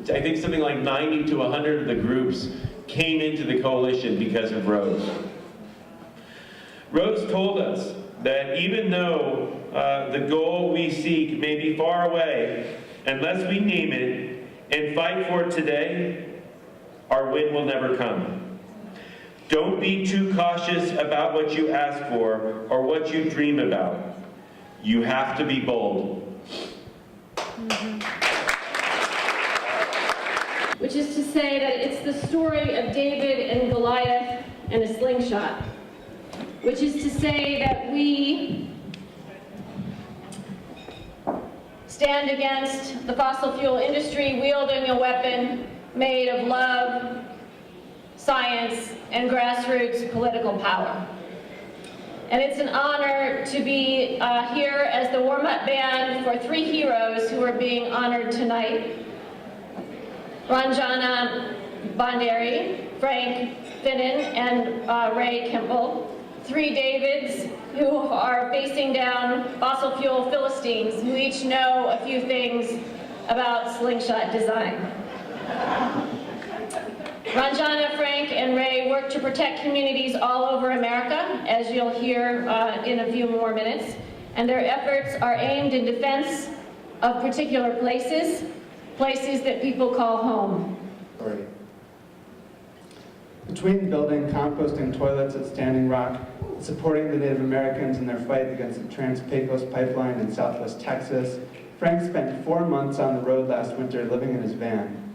I think something like 90 to 100 of the groups came into the coalition because of Rose. Rose told us that even though the goal we seek may be far away, unless we name it and fight for it today, our win will never come. Don't be too cautious about what you ask for or what you dream about. You have to be bold. Which is to say that it's the story of David and Goliath and a slingshot. Which is to say that we stand against the fossil fuel industry wielding a weapon made of love, science, and grassroots political power. And it's an honor to be here as the warm-up band for three heroes who are being honored tonight. Ranjana Bandari, Frank Finnan, and Ray Kimball. Three Davids who are facing down fossil fuel Philistines who each know a few things about slingshot design. Ranjana, Frank, and Ray work to protect communities all over America, as you'll hear in a few more minutes, and their efforts are aimed in defense of particular places that people call home. Sorry. Between building composting toilets at Standing Rock and supporting the Native Americans in their fight against the Trans-Pecos pipeline in southwest Texas, Frank spent 4 months on the road last winter living in his van.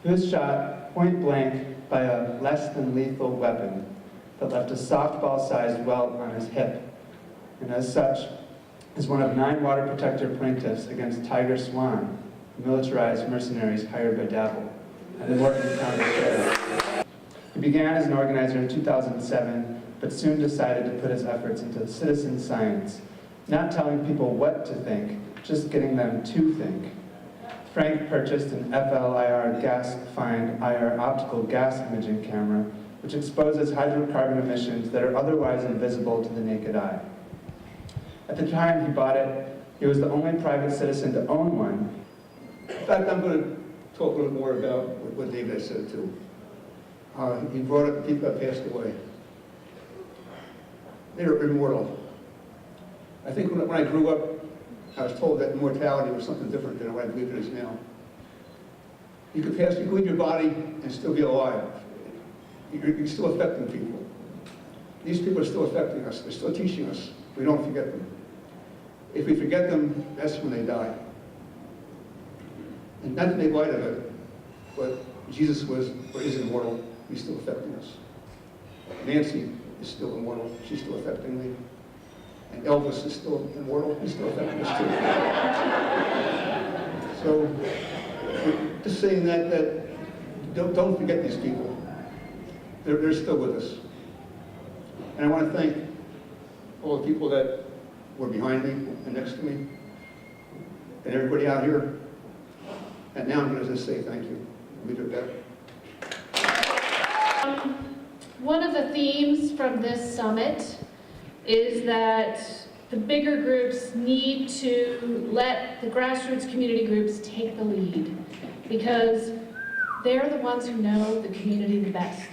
He was shot point blank by a less than lethal weapon that left a softball-sized welt on his hip, and as such is one of 9 water protector plaintiffs against Tiger Swan, the militarized mercenaries hired by Dabble, and the Morton County Sheriff. He began as an organizer in 2007, but soon decided to put his efforts into citizen science, not telling people what to think, just getting them to think. Frank purchased an FLIR gas find IR optical gas imaging camera, which exposes hydrocarbon emissions that are otherwise invisible to the naked eye. At the time he bought it, he was the only private citizen to own one. In fact, I'm going to talk a little more about what David said too. He brought up people that passed away. They are immortal. I think when I grew up, I was told that immortality was something different than what I believe it is now. You could leave your body and still be alive. You're still affecting people. These people are still affecting us. They're still teaching us. We don't forget them. If we forget them, that's when they die. And not to make light of it, but Jesus was or is immortal. He's still affecting us. Nancy is still immortal. She's still affecting me. And Elvis is still immortal. He's still affecting us too. So, just saying that don't forget these people. They're still with us. And I want to thank all the people that were behind me and next to me, and everybody out here. And now I'm going to just say thank you. Leave it at that. One of the themes from this summit is that the bigger groups need to let the grassroots community groups take the lead, because they're the ones who know the community the best.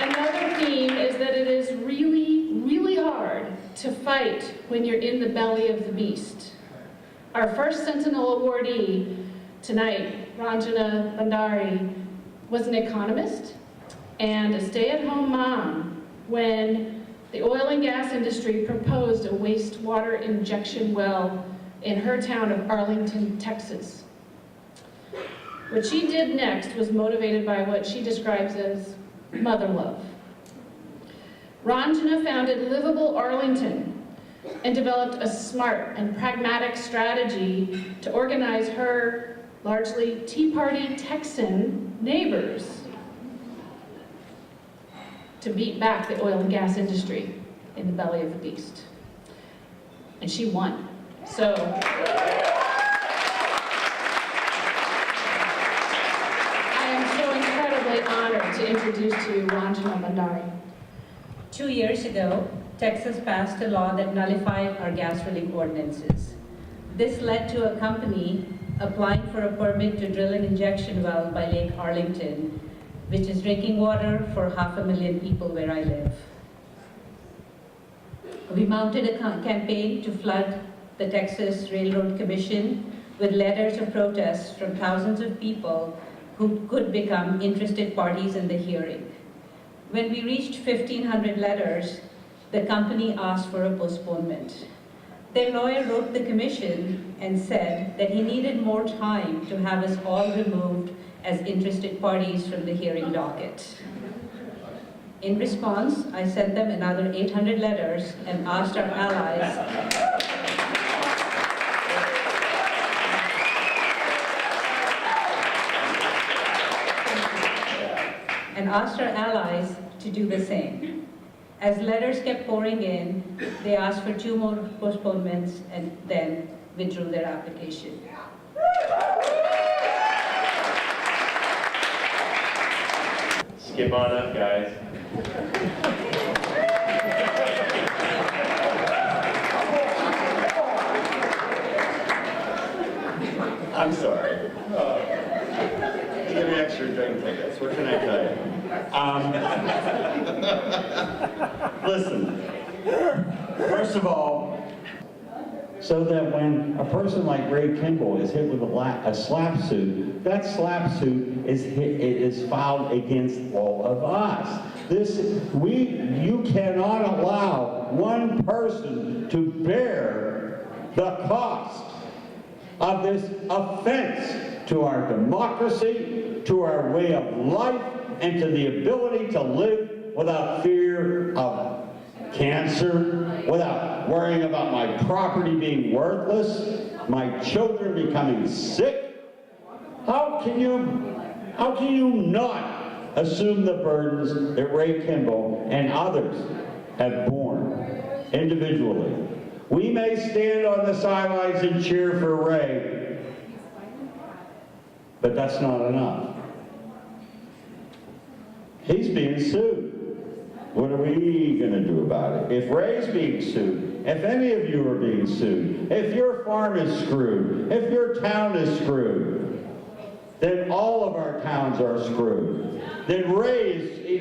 Another theme is that it is really, really hard to fight when you're in the belly of the beast. Our first Sentinel awardee tonight, Ranjana Bandari, was an economist and a stay-at-home mom when the oil and gas industry proposed a wastewater injection well in her town of Arlington, Texas. What she did next was motivated by what she describes as mother love. Ranjana founded Livable Arlington and developed a smart and pragmatic strategy to organize her largely Tea Party Texan neighbors to beat back the oil and gas industry in the belly of the beast. And she won. So, I am so incredibly honored to introduce to you Ranjana Bandari. 2 years ago, Texas passed a law that nullified our gas drilling ordinances. This led to a company applying for a permit to drill an injection well by Lake Arlington, which is drinking water for 500,000 people where I live. We mounted a campaign to flood the Texas Railroad Commission with letters of protest from thousands of people who could become interested parties in the hearing. When we reached 1,500 letters, the company asked for a postponement. Their lawyer wrote the commission and said that he needed more time to have us all removed as interested parties from the hearing docket. In response, I sent them another 800 letters and asked our allies to do the same. As letters kept pouring in, they asked for 2 more postponements and then withdrew their application. Skip on up, guys. I'm sorry. Give me extra drink tickets. What can I tell you? Listen, first of all, so that when a person like Ray Kimball is hit with a slap suit, that slap suit is filed against all of us. You cannot allow one person to bear the cost of this offense to our democracy, to our way of life, and to the ability to live without fear of cancer, without worrying about my property being worthless, my children becoming sick. How can you not assume the burdens that Ray Kimball and others have borne individually? We may stand on the sidelines and cheer for Ray, but that's not enough. He's being sued. What are we going to do about it? If Ray's being sued, if any of you are being sued, if your farm is screwed, if your town is screwed, then all of our towns are screwed. Then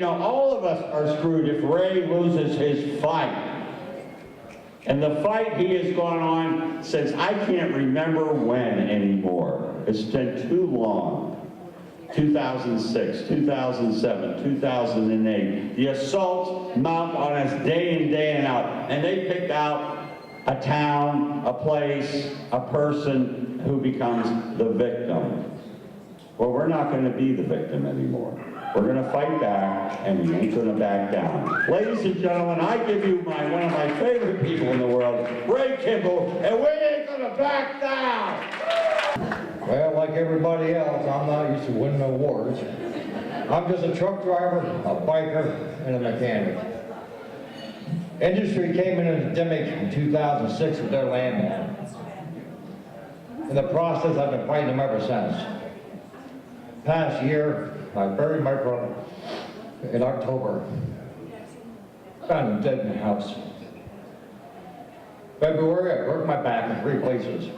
all of us are screwed if Ray loses his fight. And the fight he has gone on since I can't remember when anymore. It's been too long. 2006, 2007, 2008. The assaults mount on us day in, day and out. And they pick out a town, a place, a person who becomes the victim. Well, we're not going to be the victim anymore. We're going to fight back, and we ain't going to back down. Ladies and gentlemen, I give you one of my favorite people in the world, Ray Kimball, and we ain't going to back down. Well, like everybody else, I'm not used to winning awards. I'm just a truck driver, a biker, and a mechanic. Industry came in an endemic in 2006 with their land ban. In the process, I've been fighting them ever since. Past year, I buried my brother in October. Found him dead in the house. February, I broke my back in 3 places.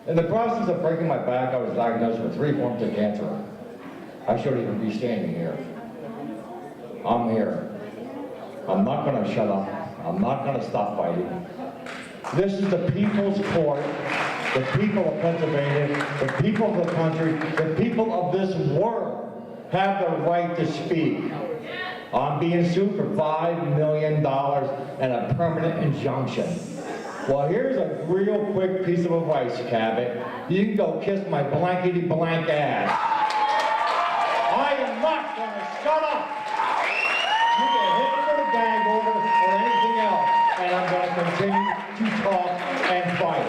In the process of breaking my back, I was diagnosed with 3 forms of cancer. I shouldn't even be standing here. I'm here. I'm not going to shut up. I'm not going to stop fighting. This is the people's court. The people of Pennsylvania, the people of the country, the people of this world have the right to speak. I'm being sued for $5 million and a permanent injunction. Well, here's a real quick piece of advice, Cabot. You can go kiss my blankety blank ass. I am not going to shut up. You can hit me with a bag over or anything else, and I'm going to continue to talk and fight.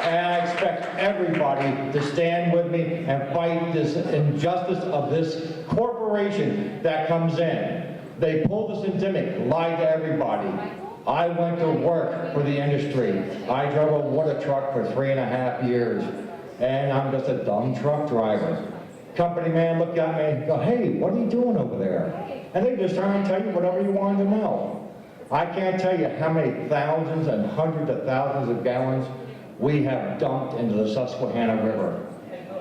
And I expect everybody to stand with me and fight this injustice of this corporation that comes in. They pulled this endemic, lied to everybody. I went to work for the industry. I drove a water truck for 3.5 years, and I'm just a dumb truck driver. Company man looked at me and go, "Hey, what are you doing over there?" And they just try and tell you whatever you wanted to know. I can't tell you how many thousands and hundreds of thousands of gallons we have dumped into the Susquehanna River,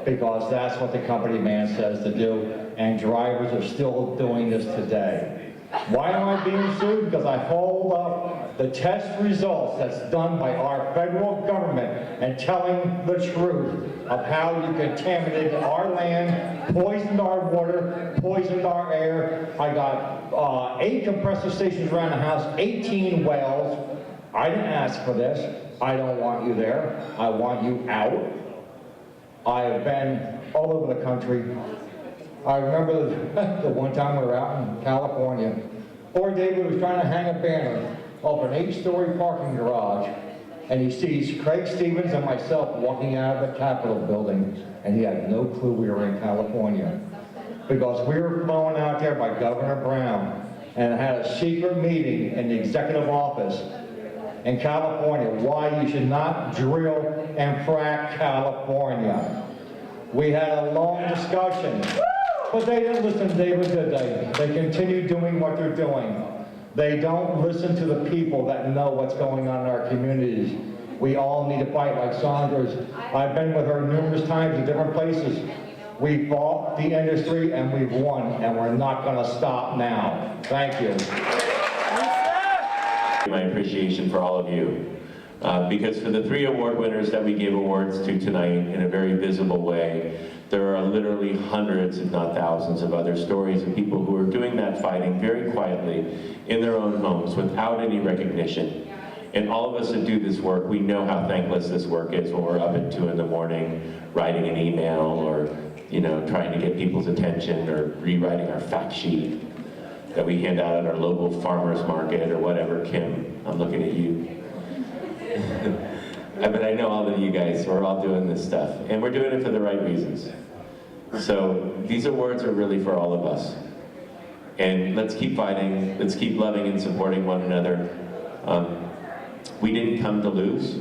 because that's what the company man says to do, and drivers are still doing this today. Why am I being sued? Because I hold up the test results that's done by our federal government and telling the truth of how you contaminated our land, poisoned our water, poisoned our air. I got 8 compressor stations around the house, 18 wells. I didn't ask for this. I don't want you there. I want you out. I have been all over the country. I remember the one time we were out in California. Poor David was trying to hang a banner over an 8-story parking garage, and he sees Craig Stevens and myself walking out of the Capitol building, and he had no clue we were in California. Because we were flown out there by Governor Brown and had a secret meeting in the executive office in California, why you should not drill and frack California. We had a long discussion, but they didn't listen to David, did they? They continue doing what they're doing. They don't listen to the people that know what's going on in our communities. We all need to fight like Sandra's. I've been with her numerous times in different places. We fought the industry and we've won, and we're not going to stop now. Thank you. My appreciation for all of you. Because for the 3 award winners that we gave awards to tonight in a very visible way, there are literally hundreds, if not thousands, of other stories of people who are doing that fighting very quietly in their own homes without any recognition. And all of us that do this work, we know how thankless this work is when we're up at 2 in the morning writing an email or, trying to get people's attention or rewriting our fact sheet that we hand out at our local farmer's market or whatever. Kim, I'm looking at you. But I know all of you guys, we're all doing this stuff, and we're doing it for the right reasons. So these awards are really for all of us. And let's keep fighting, let's keep loving and supporting one another. We didn't come to lose.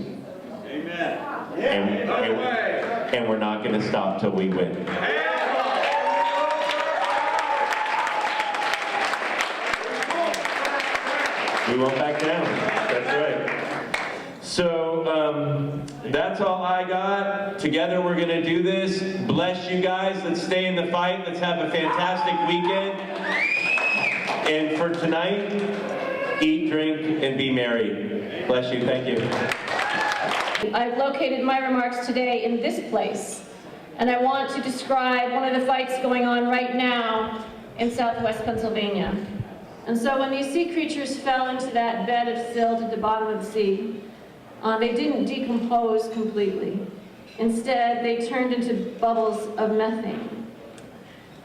Amen. And we're not going to stop till we win. We won't back down. That's right. So that's all I got. Together we're going to do this. Bless you guys. Let's stay in the fight. Let's have a fantastic weekend. And for tonight, eat, drink, and be merry. Bless you. Thank you. I've located my remarks today in this place, and I want to describe one of the fights going on right now in southwest Pennsylvania. And so when these sea creatures fell into that bed of silt at the bottom of the sea, they didn't decompose completely. Instead, they turned into bubbles of methane.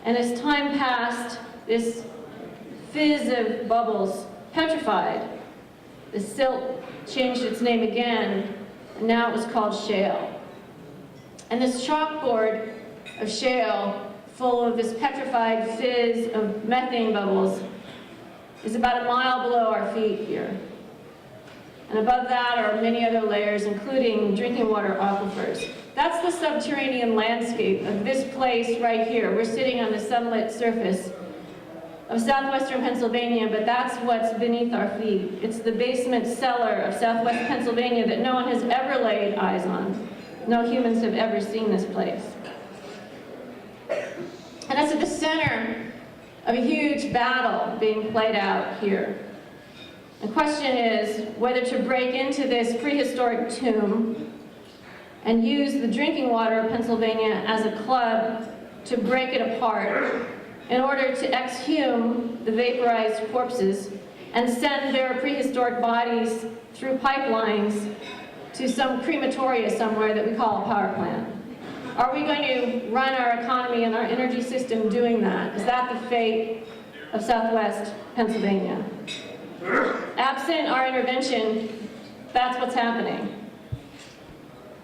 And as time passed, this fizz of bubbles petrified. The silt changed its name again, and now it was called shale. And this chalkboard of shale, full of this petrified fizz of methane bubbles, is about a mile below our feet here. And above that are many other layers, including drinking water aquifers. That's the subterranean landscape of this place right here. We're sitting on the sunlit surface of southwestern Pennsylvania, but that's what's beneath our feet. It's the basement cellar of southwest Pennsylvania that no one has ever laid eyes on. No humans have ever seen this place. And that's at the center of a huge battle being played out here. The question is whether to break into this prehistoric tomb and use the drinking water of Pennsylvania as a club to break it apart in order to exhume the vaporized corpses and send their prehistoric bodies through pipelines to some crematoria somewhere that we call a power plant. Are we going to run our economy and our energy system doing that? Is that the fate of southwest Pennsylvania? Absent our intervention, that's what's happening.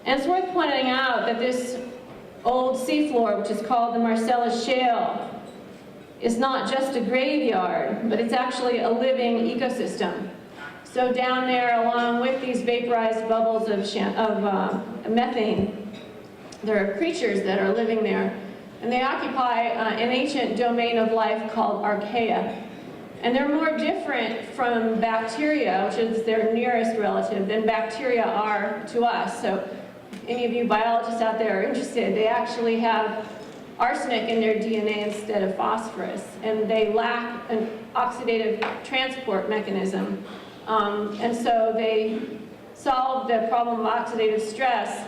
And it's worth pointing out that this old seafloor, which is called the Marcellus Shale, is not just a graveyard, but it's actually a living ecosystem. So down there, along with these vaporized bubbles of methane, there are creatures that are living there, and they occupy an ancient domain of life called Archaea. And they're more different from bacteria, which is their nearest relative, than bacteria are to us. So any of you biologists out there are interested, they actually have arsenic in their DNA instead of phosphorus, and they lack an oxidative transport mechanism. And so they solve the problem of oxidative stress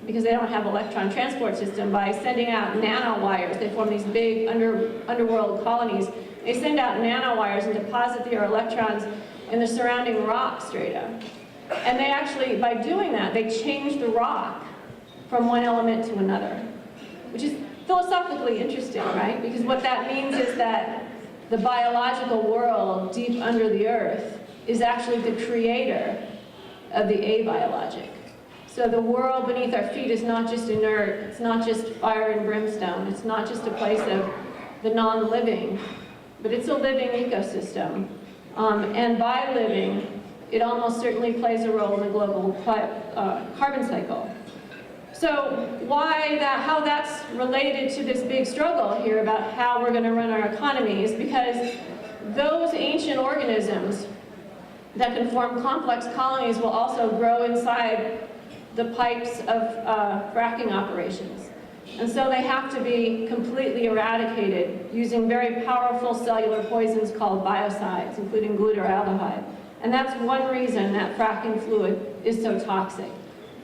because they don't have an electron transport system by sending out nanowires. They form these big underworld colonies. They send out nanowires and deposit their electrons in the surrounding rock strata. And they actually, by doing that, they change the rock from one element to another, which is philosophically interesting, right? Because what that means is that the biological world deep under the earth is actually the creator of the abiologic. So the world beneath our feet is not just inert, it's not just fire and brimstone, it's not just a place of the non-living, but it's a living ecosystem. And by living, it almost certainly plays a role in the global carbon cycle. So how that's related to this big struggle here about how we're going to run our economy is because those ancient organisms that can form complex colonies will also grow inside the pipes of fracking operations. And so they have to be completely eradicated using very powerful cellular poisons called biocides, including glutaraldehyde. And that's one reason that fracking fluid is so toxic,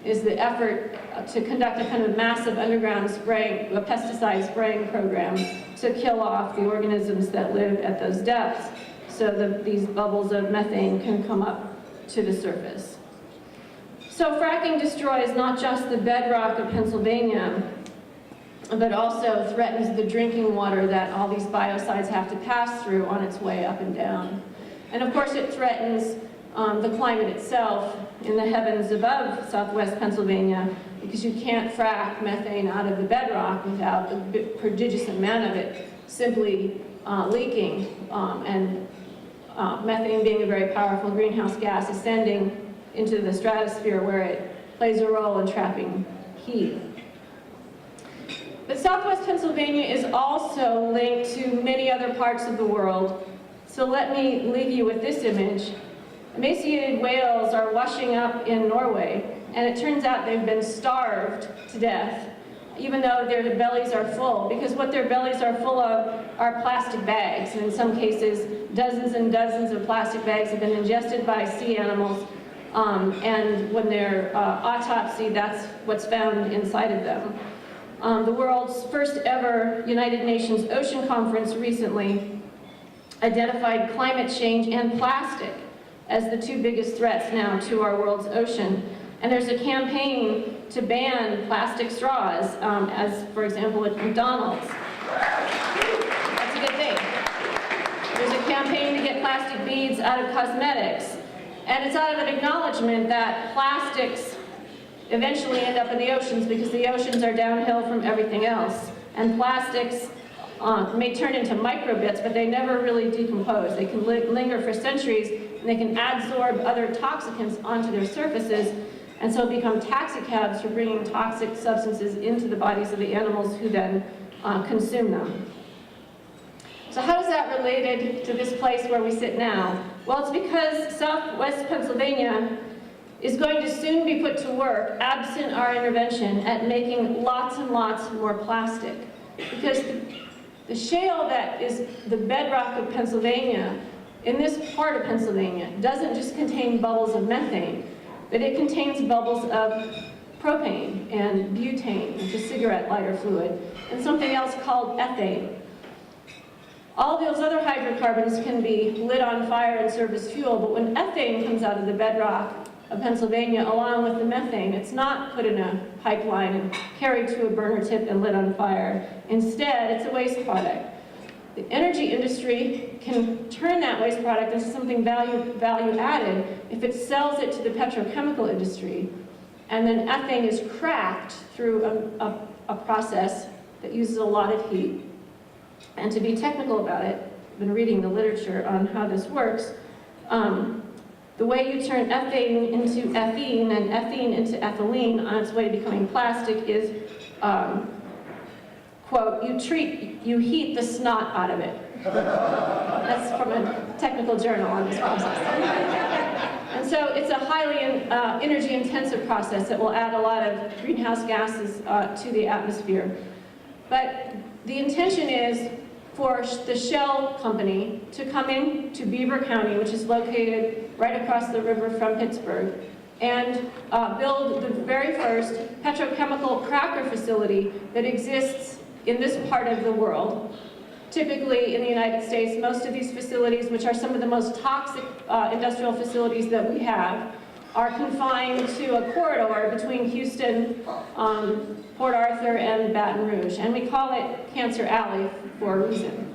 is the effort to conduct a kind of massive underground spraying, a pesticide spraying program to kill off the organisms that live at those depths so that these bubbles of methane can come up to the surface. So fracking destroys not just the bedrock of Pennsylvania, but also threatens the drinking water that all these biocides have to pass through on its way up and down. And of course it threatens the climate itself in the heavens above southwest Pennsylvania, because you can't frack methane out of the bedrock without a prodigious amount of it simply leaking, and methane being a very powerful greenhouse gas ascending into the stratosphere where it plays a role in trapping heat. But southwest Pennsylvania is also linked to many other parts of the world. So let me leave you with this image. Emaciated whales are washing up in Norway, and it turns out they've been starved to death, even though their bellies are full, because what their bellies are full of are plastic bags. And in some cases, dozens and dozens of plastic bags have been ingested by sea animals, and when they're autopsied, that's what's found inside of them. The world's first ever United Nations Ocean Conference recently identified climate change and plastic as the two biggest threats now to our world's ocean. And there's a campaign to ban plastic straws, as for example at McDonald's. That's a good thing. There's a campaign to get plastic beads out of cosmetics. And it's out of an acknowledgement that plastics eventually end up in the oceans because the oceans are downhill from everything else. And plastics may turn into microbits, but they never really decompose. They can linger for centuries, and they can adsorb other toxicants onto their surfaces, and so become taxicabs for bringing toxic substances into the bodies of the animals who then consume them. So how is that related to this place where we sit now? Well, it's because southwest Pennsylvania is going to soon be put to work, absent our intervention, at making lots and lots more plastic. Because the shale that is the bedrock of Pennsylvania, in this part of Pennsylvania, doesn't just contain bubbles of methane, but it contains bubbles of propane and butane, which is cigarette lighter fluid, and something else called ethane. All those other hydrocarbons can be lit on fire and serve as fuel, but when ethane comes out of the bedrock of Pennsylvania, along with the methane, it's not put in a pipeline and carried to a burner tip and lit on fire. Instead, it's a waste product. The energy industry can turn that waste product into something value added if it sells it to the petrochemical industry, and then ethane is cracked through a process that uses a lot of heat. And to be technical about it, I've been reading the literature on how this works. The way you turn ethane into ethene and ethene into ethylene on its way to becoming plastic is, quote, you heat the snot out of it. That's from a technical journal on this process. And so it's a highly energy-intensive process that will add a lot of greenhouse gases to the atmosphere. But the intention is for the Shell company to come in to Beaver County, which is located right across the river from Pittsburgh, and build the very first petrochemical cracker facility that exists in this part of the world. Typically in the United States, most of these facilities, which are some of the most toxic industrial facilities that we have, are confined to a corridor between Houston, Port Arthur, and Baton Rouge. And we call it Cancer Alley for a reason.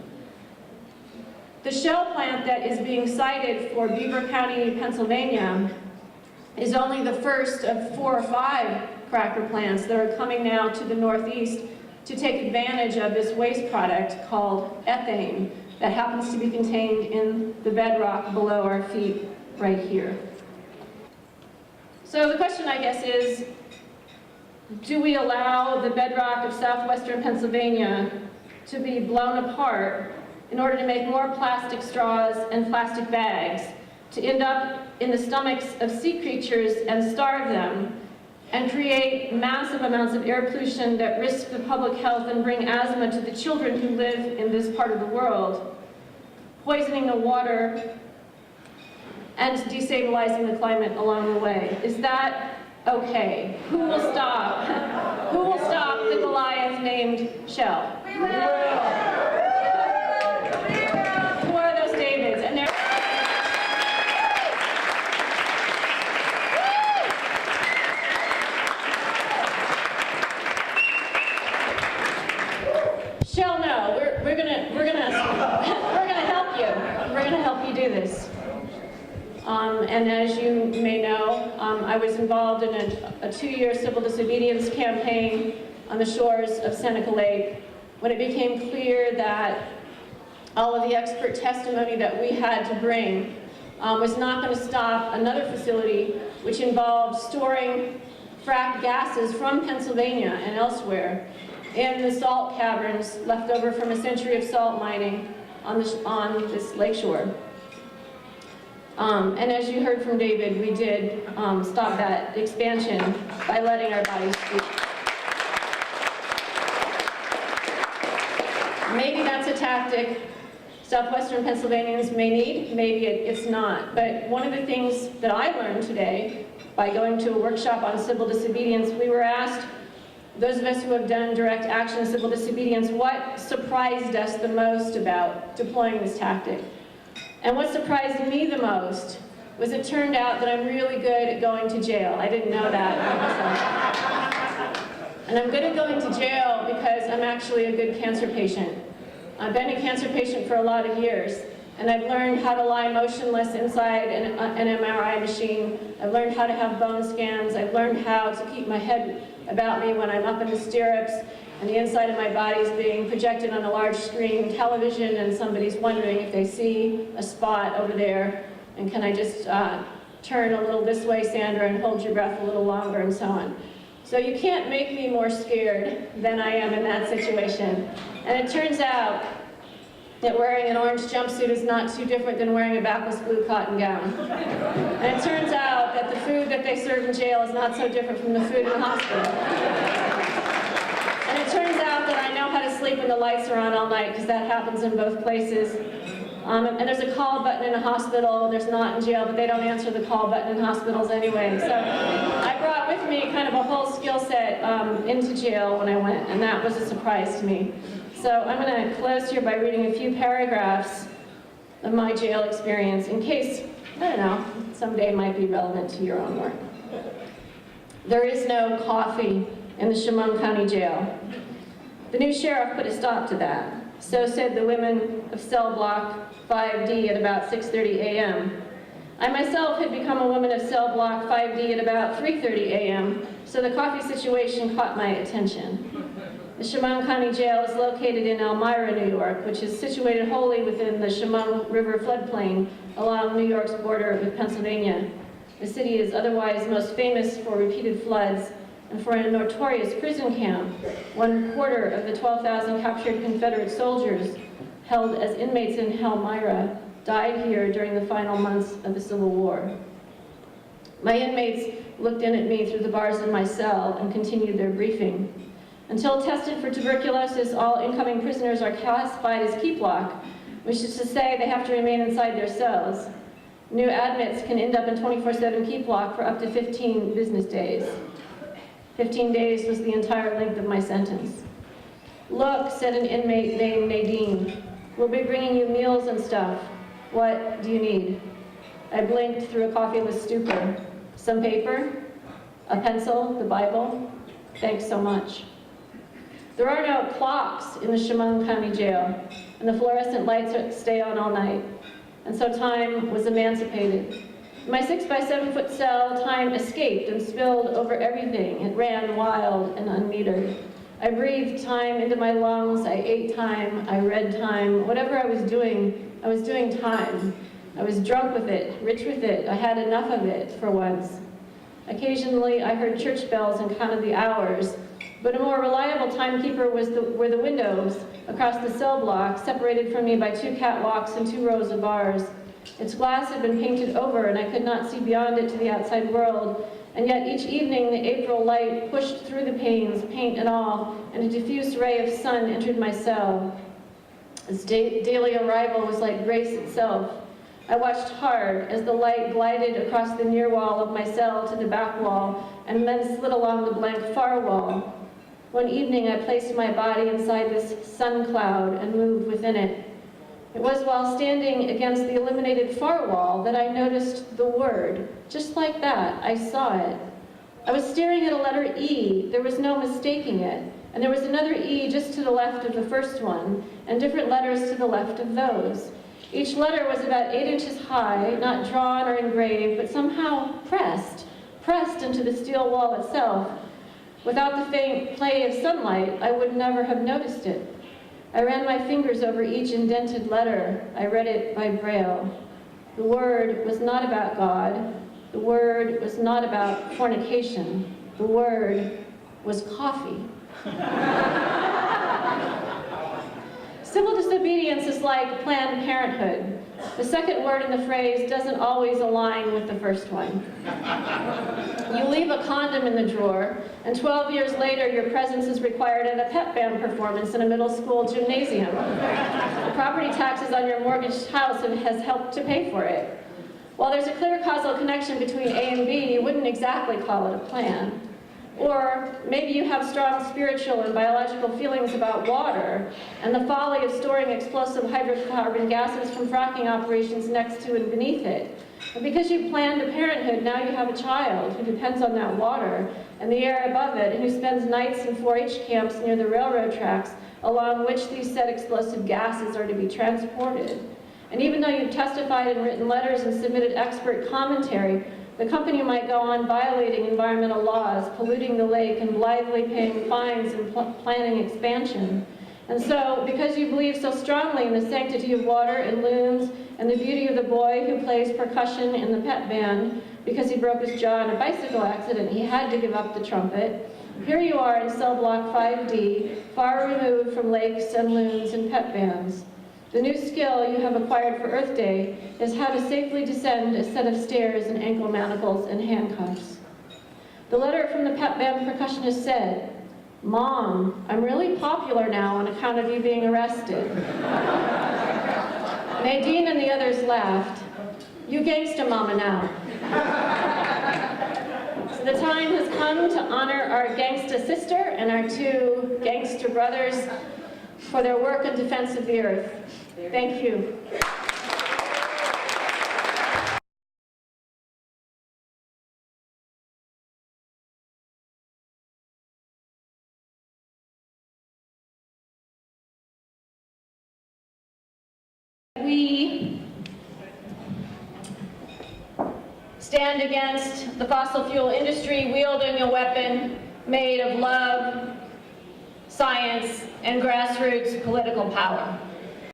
The Shell plant that is being sited for Beaver County, Pennsylvania, is only the first of 4 or 5 cracker plants that are coming now to the Northeast to take advantage of this waste product called ethane that happens to be contained in the bedrock below our feet right here. So the question, I guess, is, do we allow the bedrock of southwestern Pennsylvania to be blown apart in order to make more plastic straws and plastic bags to end up in the stomachs of sea creatures and starve them, and create massive amounts of air pollution that risk the public health and bring asthma to the children who live in this part of the world, poisoning the water, and destabilizing the climate along the way? Is that okay? Who will stop? Who will stop the Goliath named Shell? We will! Who are those Davids? And they're Shell, no, we're gonna help you. We're gonna help you do this. And as you may know, I was involved in a 2-year civil disobedience campaign on the shores of Seneca Lake when it became clear that all of the expert testimony that we had to bring was not going to stop another facility which involved storing fracked gases from Pennsylvania and elsewhere in the salt caverns left over from a century of salt mining on this lakeshore. And as you heard from David, we did stop that expansion by letting our bodies speak. Maybe that's a tactic southwestern Pennsylvanians may need, maybe it's not. But one of the things that I learned today by going to a workshop on civil disobedience, we were asked, those of us who have done direct action civil disobedience, what surprised us the most about deploying this tactic? And what surprised me the most was it turned out that I'm really good at going to jail. I didn't know that. And I'm good at going to jail because I'm actually a good cancer patient. I've been a cancer patient for a lot of years, and I've learned how to lie motionless inside an MRI machine. I've learned how to have bone scans. I've learned how to keep my head about me when I'm up in the stirrups, and the inside of my body is being projected on a large screen television, and somebody's wondering if they see a spot over there, and can I just turn a little this way, Sandra, and hold your breath a little longer, and so on. So you can't make me more scared than I am in that situation. And it turns out that wearing an orange jumpsuit is not too different than wearing a backless blue cotton gown. And it turns out that the food that they serve in jail is not so different from the food in the hospital. And it turns out that I know how to sleep when the lights are on all night, because that happens in both places. And there's a call button in a hospital, there's not in jail, but they don't answer the call button in hospitals anyway. So I brought with me kind of a whole skill set into jail when I went, and that was a surprise to me. So I'm going to close here by reading a few paragraphs of my jail experience in case, I don't know, someday it might be relevant to your own work. There is no coffee in the Chemung County Jail. The new sheriff put a stop to that. So said the women of cell block 5D at about 6:30 a.m. I myself had become a woman of cell block 5D at about 3:30 a.m., so the coffee situation caught my attention. The Chemung County Jail is located in Elmira, New York, which is situated wholly within the Chemung River floodplain along New York's border with Pennsylvania. The city is otherwise most famous for repeated floods and for a notorious prison camp. 1/4 of the 12,000 captured Confederate soldiers held as inmates in Helmira, died here during the final months of the Civil War. My inmates looked in at me through the bars of my cell and continued their briefing. Until tested for tuberculosis, all incoming prisoners are classified as keep lock, which is to say they have to remain inside their cells. New admits can end up in 24/7 keep lock for up to 15 business days. 15 days was the entire length of my sentence. "Look," said an inmate named Nadine, "we'll be bringing you meals and stuff. What do you need?" I blinked through a coffeeless stupor. "Some paper? A pencil? The Bible? Thanks so much." There are no clocks in the Chemung County Jail, and the fluorescent lights stay on all night. And so time was emancipated. In my 6-by-7-foot cell, time escaped and spilled over everything. It ran wild and unmetered. I breathed time into my lungs, I ate time, I read time. Whatever I was doing time. I was drunk with it, rich with it. I had enough of it for once. Occasionally, I heard church bells and counted the hours, but a more reliable timekeeper were the windows across the cell block, separated from me by 2 catwalks and 2 rows of bars. Its glass had been painted over, and I could not see beyond it to the outside world. And yet each evening, the April light pushed through the panes, paint and all, and a diffused ray of sun entered my cell. Its daily arrival was like grace itself. I watched hard as the light glided across the near wall of my cell to the back wall, and then slid along the blank far wall. One evening, I placed my body inside this sun cloud and moved within it. It was while standing against the illuminated far wall that I noticed the word. Just like that, I saw it. I was staring at a letter E. There was no mistaking it. And there was another E just to the left of the first one, and different letters to the left of those. Each letter was about 8 inches high, not drawn or engraved, but somehow pressed into the steel wall itself. Without the faint play of sunlight, I would never have noticed it. I ran my fingers over each indented letter. I read it by Braille. The word was not about God. The word was not about fornication. The word was coffee. Civil disobedience is like Planned Parenthood. The second word in the phrase doesn't always align with the first one. You leave a condom in the drawer, and 12 years later, your presence is required at a pep band performance in a middle school gymnasium. The property taxes on your mortgaged house has helped to pay for it. While there's a clear causal connection between A and B, you wouldn't exactly call it a plan. Or maybe you have strong spiritual and biological feelings about water and the folly of storing explosive hydrocarbon gases from fracking operations next to and beneath it. But because you planned a parenthood, now you have a child who depends on that water and the air above it, and who spends nights in 4-H camps near the railroad tracks along which these said explosive gases are to be transported. And even though you've testified in written letters and submitted expert commentary, the company might go on violating environmental laws, polluting the lake, and blithely paying fines and planning expansion. And so, because you believe so strongly in the sanctity of water and loons and the beauty of the boy who plays percussion in the pep band, because he broke his jaw in a bicycle accident, he had to give up the trumpet, here you are in cell block 5D, far removed from lakes and loons and pep bands. The new skill you have acquired for Earth Day is how to safely descend a set of stairs in ankle manacles and handcuffs. The letter from the pep band percussionist said, "Mom, I'm really popular now on account of you being arrested." Nadine and the others laughed. "You gangsta mama now." So the time has come to honor our gangsta sister and our 2 gangster brothers for their work in defense of the earth. Thank you. We stand against the fossil fuel industry wielding a weapon made of love, science, and grassroots political power.